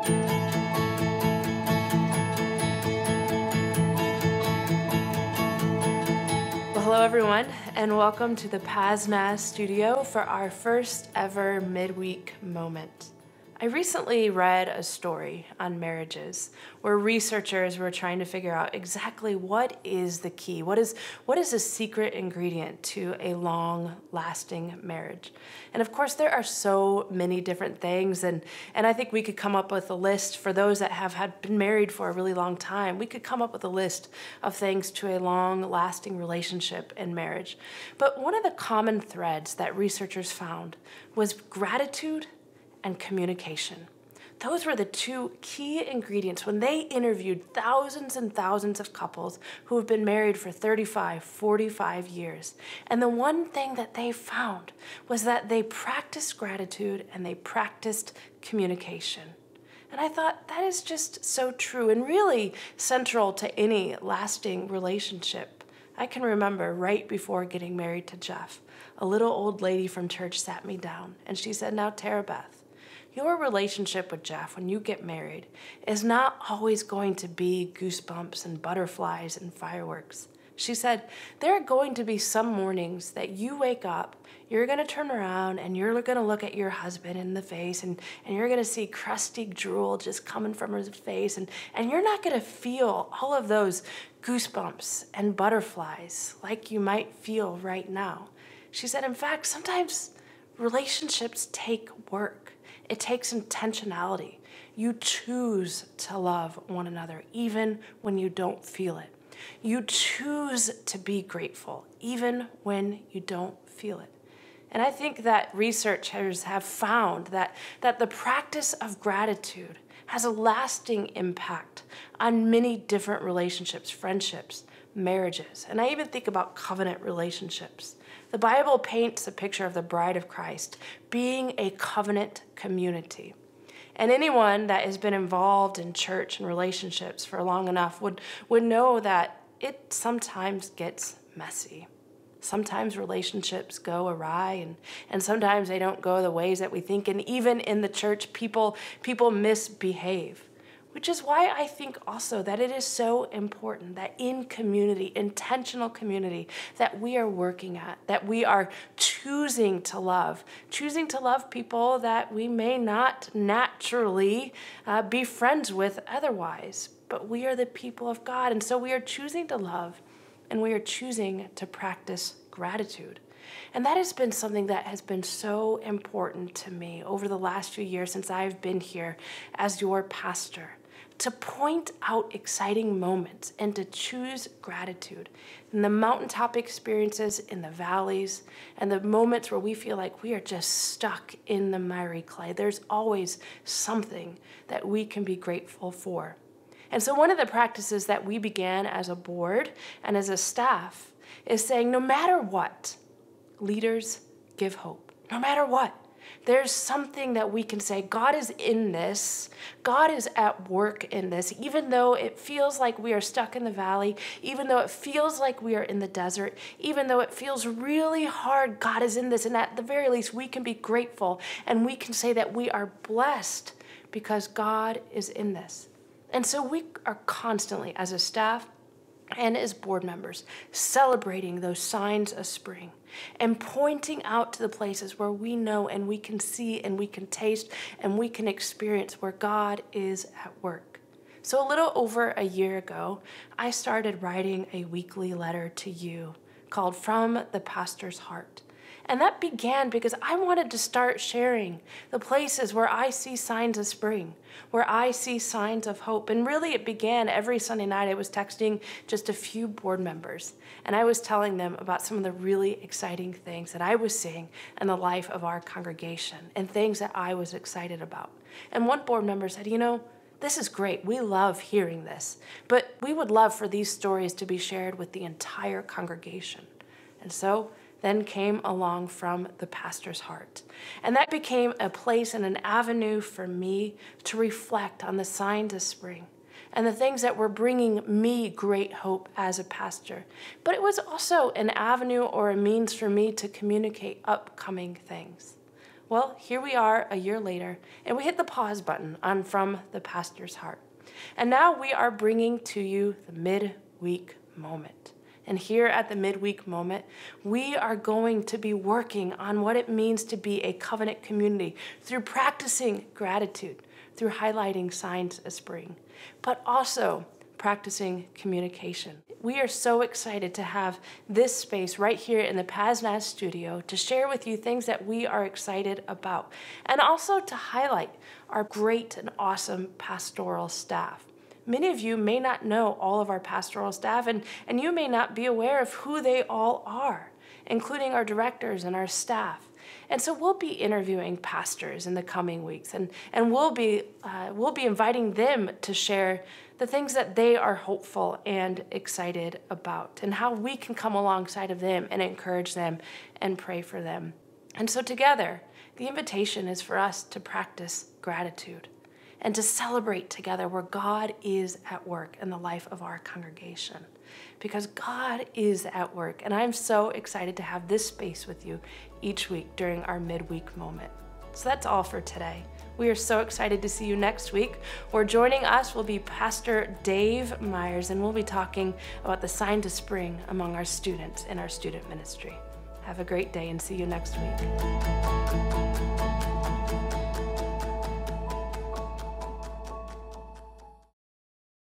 Hello everyone, and welcome to the PazNaz studio for our first ever midweek moment. I recently read a story on marriages where researchers were trying to figure out exactly what is the key, what is a secret ingredient to a long-lasting marriage. And of course, there are so many different things, and I think we could come up with a list for those that have been married for a really long time. We could come up with a list of things to a long-lasting relationship and marriage. But one of the common threads that researchers found was gratitude and communication. Those were the two key ingredients when they interviewed thousands and thousands of couples who have been married for 35, 45 years. And the one thing that they found was that they practiced gratitude and they practiced communication. And I thought that is just so true and really central to any lasting relationship. I can remember right before getting married to Jeff, a little old lady from church sat me down and she said, "Now, Tara Beth, your relationship with Jeff when you get married is not always going to be goosebumps and butterflies and fireworks." She said, "There are going to be some mornings that you wake up, you're going to turn around and you're going to look at your husband in the face and you're going to see crusty drool just coming from his face and you're not going to feel all of those goosebumps and butterflies like you might feel right now." She said, "In fact, sometimes relationships take work. It takes intentionality. You choose to love one another even when you don't feel it. You choose to be grateful even when you don't feel it." And I think that researchers have found that the practice of gratitude has a lasting impact on many different relationships, friendships, marriages, and I even think about covenant relationships. The Bible paints a picture of the bride of Christ being a covenant community. And anyone that has been involved in church and relationships for long enough would know that it sometimes gets messy. Sometimes relationships go awry and sometimes they don't go the ways that we think. And even in the church, people misbehave. Which is why I think also that it is so important that in community, intentional community, that we are working at, that we are choosing to love people that we may not naturally be friends with otherwise, but we are the people of God. And so we are choosing to love and we are choosing to practice gratitude. And that has been something that has been so important to me over the last few years since I've been here as your pastor. To point out exciting moments and to choose gratitude in the mountaintop experiences, in the valleys, and the moments where we feel like we are just stuck in the miry clay. There's always something that we can be grateful for. And so one of the practices that we began as a board and as a staff is saying, no matter what, leaders give hope. No matter what. There's something that we can say, God is in this. God is at work in this. Even though it feels like we are stuck in the valley, even though it feels like we are in the desert, even though it feels really hard, God is in this. And at the very least, we can be grateful and we can say that we are blessed because God is in this. And so we are constantly, as a staff and as board members, celebrating those signs of spring and pointing out to the places where we know and we can see and we can taste and we can experience where God is at work. So a little over a year ago, I started writing a weekly letter to you called From the Pastor's Heart. And that began because I wanted to start sharing the places where I see signs of spring, where I see signs of hope. And really it began every Sunday night. I was texting just a few board members, and I was telling them about some of the really exciting things that I was seeing in the life of our congregation and things that I was excited about. And one board member said, "You know, this is great. We love hearing this, but we would love for these stories to be shared with the entire congregation." And so then came along From the Pastor's Heart. And that became a place and an avenue for me to reflect on the signs of spring and the things that were bringing me great hope as a pastor. But it was also an avenue or a means for me to communicate upcoming things. Well, here we are a year later, and we hit the pause button on From the Pastor's Heart. And now we are bringing to you the midweek moment. And here at the midweek moment, we are going to be working on what it means to be a covenant community through practicing gratitude, through highlighting signs of spring, but also practicing communication. We are so excited to have this space right here in the PazNaz studio to share with you things that we are excited about, and also to highlight our great and awesome pastoral staff. Many of you may not know all of our pastoral staff, and you may not be aware of who they all are, including our directors and our staff. And so we'll be interviewing pastors in the coming weeks, and we'll be inviting them to share the things that they are hopeful and excited about, and how we can come alongside of them and encourage them and pray for them. And so together, the invitation is for us to practice gratitude and to celebrate together where God is at work in the life of our congregation. Because God is at work, and I'm so excited to have this space with you each week during our midweek moment. So that's all for today. We are so excited to see you next week, where joining us will be Pastor Dave Myers, and we'll be talking about the sign to spring among our students in our student ministry. Have a great day and see you next week.